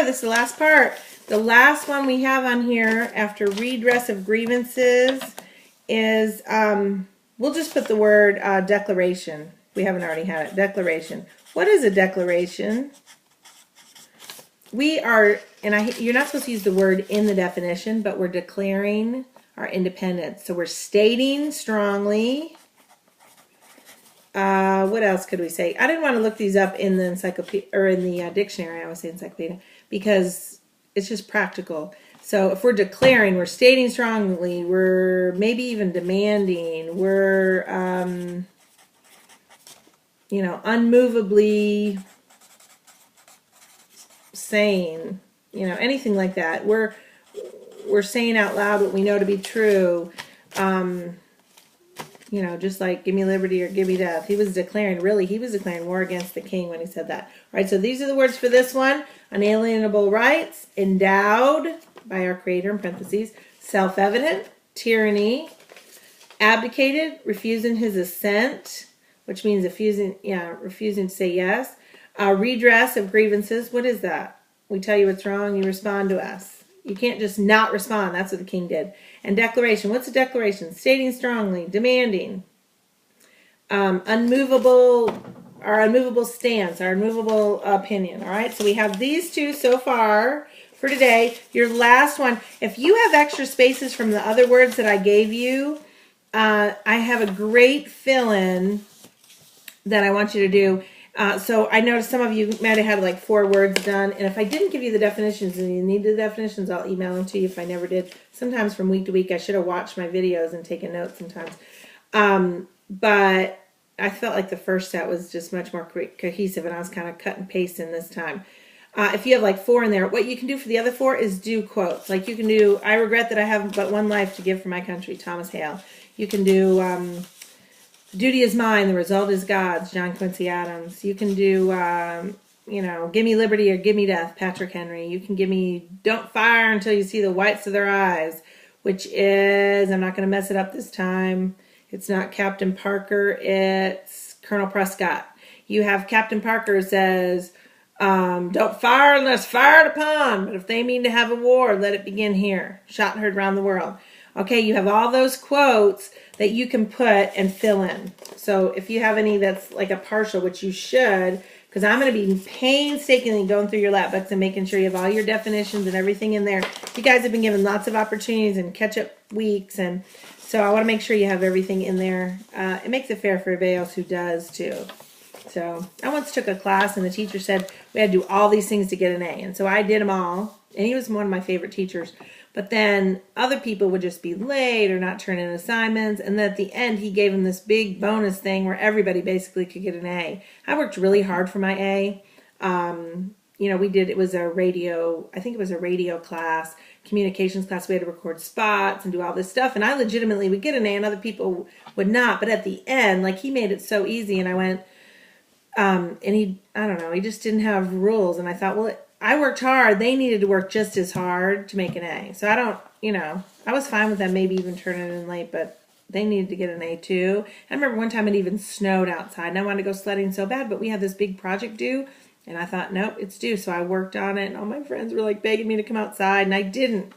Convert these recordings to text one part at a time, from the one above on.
part. This is the last part. The last one we have on here after redress of grievances is, we'll just put the word declaration. We haven't already had it. Declaration. What is a declaration? We are, and you're not supposed to use the word in the definition, but we're declaring our independence. So we're stating strongly. What else could we say? I didn't want to look these up in the encyclopedia or in the dictionary. I always say encyclopedia because it's just practical. So if we're declaring, we're stating strongly, we're maybe even demanding, we're unmovably saying, anything like that. We're saying out loud what we know to be true. Just like give me liberty or give me death. He was declaring war against the king when he said that. All right, so these are the words for this one. Unalienable rights, endowed by our Creator in parentheses, self-evident, tyranny, abdicated, refusing his assent, which means refusing to say yes. Redress of grievances, what is that? We tell you what's wrong, you respond to us. You can't just not respond. That's what the king did. And declaration, what's a declaration? Stating strongly, demanding, unmovable stance, our unmovable opinion. All right, so we have these two so far for today. Your last one, if you have extra spaces from the other words that I gave you, I have a great fill-in that I want you to do. So I noticed some of you might have had like 4 words done. And if I didn't give you the definitions and you need the definitions, I'll email them to you if I never did. Sometimes from week to week, I should have watched my videos and taken notes sometimes. But I felt like the first set was just much more cohesive and I was kind of cut and pasting this time. If you have like 4 in there, what you can do for the other 4 is do quotes. Like you can do, I regret that I have but one life to give for my country, Thomas Hale. You can do, duty is mine, the result is God's, John Quincy Adams. You can do, give me liberty or give me death, Patrick Henry. You can give me, don't fire until you see the whites of their eyes, which is, I'm not going to mess it up this time. It's not Captain Parker, it's Colonel Prescott. You have Captain Parker says, don't fire unless fired upon, but if they mean to have a war, let it begin here. Shot and heard round the world. Okay, you have all those quotes that you can put and fill in. So if you have any that's like a partial, which you should, because I'm going to be painstakingly going through your lap books and making sure you have all your definitions and everything in there. You guys have been given lots of opportunities and catch-up weeks, and so I want to make sure you have everything in there. It makes it fair for everybody else who does too. So I once took a class and the teacher said we had to do all these things to get an A, and so I did them all, and he was one of my favorite teachers. But then other people would just be late or not turn in assignments. And then at the end, he gave them this big bonus thing where everybody basically could get an A. I worked really hard for my A. It was a radio, I think it was a radio class, communications class. We had to record spots and do all this stuff. And I legitimately would get an A and other people would not. But at the end, like he made it so easy. And I went, he just didn't have rules. And I thought, well, I worked hard. They needed to work just as hard to make an A. So I was fine with them maybe even turning in late, but they needed to get an A too. I remember one time it even snowed outside and I wanted to go sledding so bad, but we had this big project due and I thought, nope, it's due. So I worked on it and all my friends were like begging me to come outside and I didn't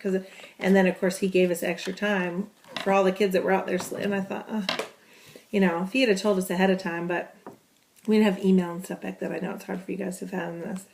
and then of course he gave us extra time for all the kids that were out there sledding. And I thought, if he had told us ahead of time, but we didn't have email and stuff back then. I know it's hard for you guys to fathom this.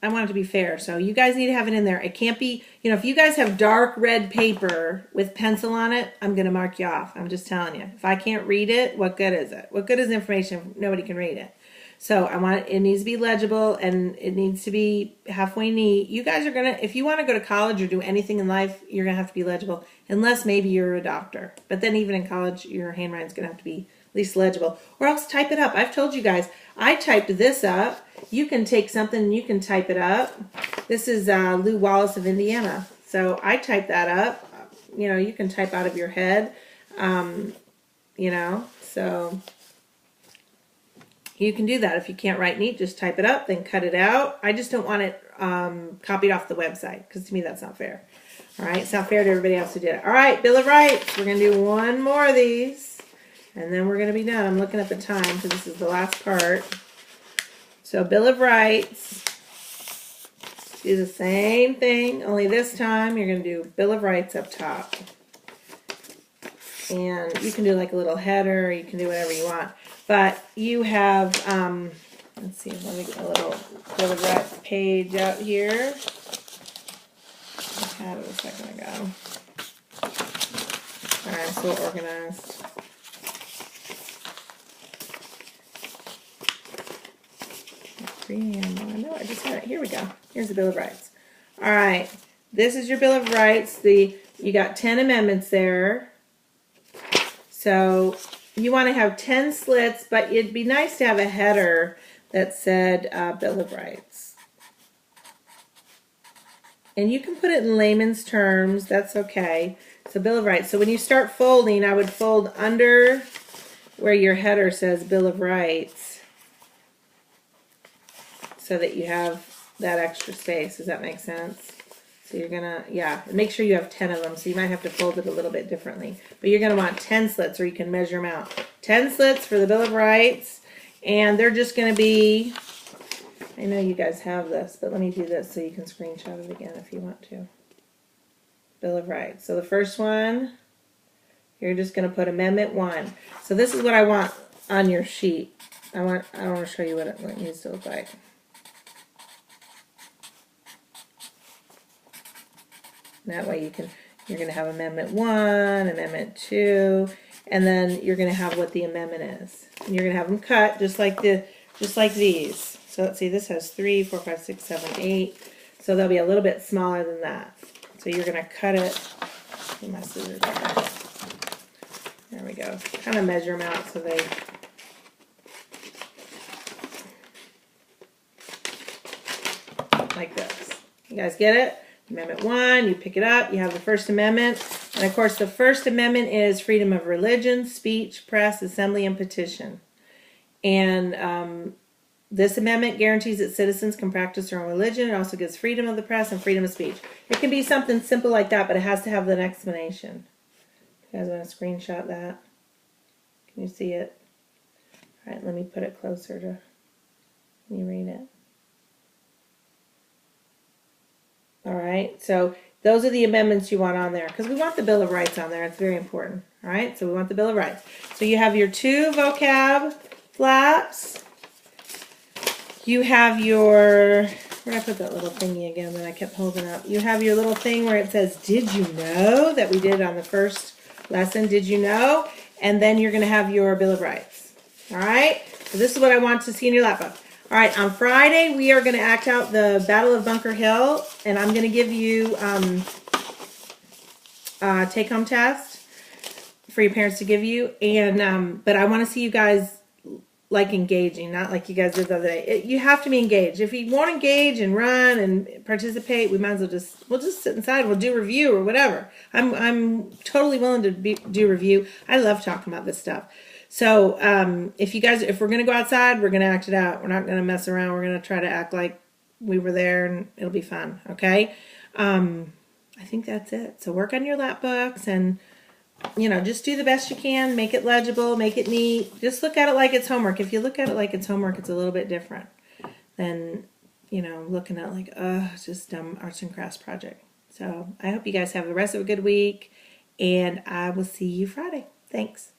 I want it to be fair. So you guys need to have it in there. It can't be, if you guys have dark red paper with pencil on it, I'm going to mark you off. I'm just telling you. If I can't read it, what good is it? What good is information if nobody can read it? So it needs to be legible and it needs to be halfway neat. You guys are going to, if you want to go to college or do anything in life, you're going to have to be legible unless maybe you're a doctor. But then even in college, your handwriting's going to have to be at least legible or else type it up. I've told you guys, I typed this up. You can take something and you can type it up. This is Lou Wallace of Indiana. So I typed that up. You can type out of your head. So you can do that. If you can't write neat, just type it up, then cut it out. I just don't want it copied off the website because to me that's not fair. All right, it's not fair to everybody else who did it. All right, Bill of Rights. We're going to do one more of these. And then we're going to be done. I'm looking at the time because this is the last part. So So Bill of Rights, do the same thing, only this time you're going to do Bill of Rights up top. And you can do like a little header, you can do whatever you want. But you have, let's see, let me get a little Bill of Rights page out here. I had it a second ago. Alright, so organized. I know I just had it. Here we go. Here's the Bill of Rights. Alright, this is your Bill of Rights. You got 10 amendments there. So you want to have 10 slits, but it'd be nice to have a header that said Bill of Rights. And you can put it in layman's terms. That's okay. So Bill of Rights. So when you start folding, I would fold under where your header says Bill of Rights so that you have that extra space. Does that make sense? So you're gonna, yeah, make sure you have 10 of them. So you might have to fold it a little bit differently. But you're gonna want 10 slits, or you can measure them out. 10 slits for the Bill of Rights, and they're just gonna be, I know you guys have this, but let me do this so you can screenshot it again if you want to. Bill of Rights. So the first one, you're just gonna put Amendment 1. So this is what I want on your sheet. I want to show you what it needs to look like. That way you're going to have Amendment 1, Amendment 2, and then you're going to have what the amendment is. And you're going to have them cut just like these. So let's see, this has 3, 4, 5, 6, 7, 8. So they'll be a little bit smaller than that. So you're going to cut it. Get my scissors there. There we go. Kind of measure them out so they. Like this. You guys get it? Amendment 1, you pick it up, you have the First Amendment, and of course the First Amendment is freedom of religion, speech, press, assembly, and petition. And this amendment guarantees that citizens can practice their own religion. It also gives freedom of the press and freedom of speech. It can be something simple like that, but it has to have an explanation. You guys want to screenshot that? Can you see it? All right, let me put it closer to, can you read it? All right, so those are the amendments you want on there because we want the Bill of Rights on there. It's very important. All right, so we want the Bill of Rights. So you have your 2 vocab flaps. You have your, where did I put that little thingy again that I kept holding up? You have your little thing where it says, did you know, that we did on the first lesson, did you know? And then you're going to have your Bill of Rights. All right, so this is what I want to see in your lap book. All right, on Friday, we are going to act out the Battle of Bunker Hill, and I'm going to give you a take-home test for your parents to give you. And but I want to see you guys, like, engaging, not like you guys did the other day. You have to be engaged. If you won't engage and run and participate, we might as well we'll just sit inside. We'll do review or whatever. I'm totally willing to do review. I love talking about this stuff. So if we're going to go outside, we're going to act it out. We're not going to mess around. We're going to try to act like we were there, and it'll be fun, okay? I think that's it. So work on your lap books and, just do the best you can. Make it legible. Make it neat. Just look at it like it's homework. If you look at it like it's homework, it's a little bit different than, looking at like, it's just dumb arts and crafts project. So I hope you guys have the rest of a good week, and I will see you Friday. Thanks.